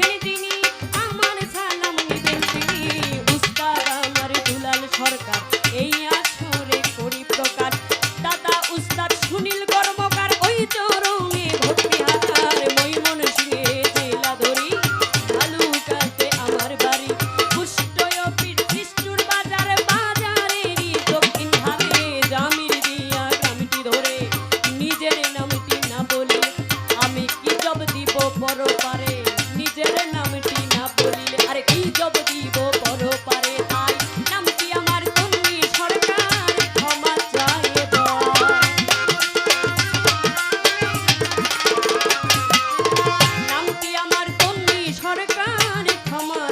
আছেন যিনি আমার সালাম নিবেন তিনি উস্তাদ আমার দুলাল সরকার এই আসরে করি প্রকার দাদা উস্তাদ সুনীল কর্মকার ওই চরণে ভক্তি হাজার ময়মনসিংহে জেলা ধরি ভালুকাতে আমার বাড়ি পুষ্টয় পীঠ বিষ্ণুর বাজার বাজারেরই দক্ষিণ ধারে জামির দিয়া গ্রামটি ধরে নিজের নামটি না বলি আমি কি জব দিব পরপারে নিজের নামটি না বলিলে আরে কি জব দিব পরপারে তাই নামটি আমার তন্নি সরকার ক্ষমা চাইয়ে দাও নামটি আমার তন্নি সরকার ক্ষমা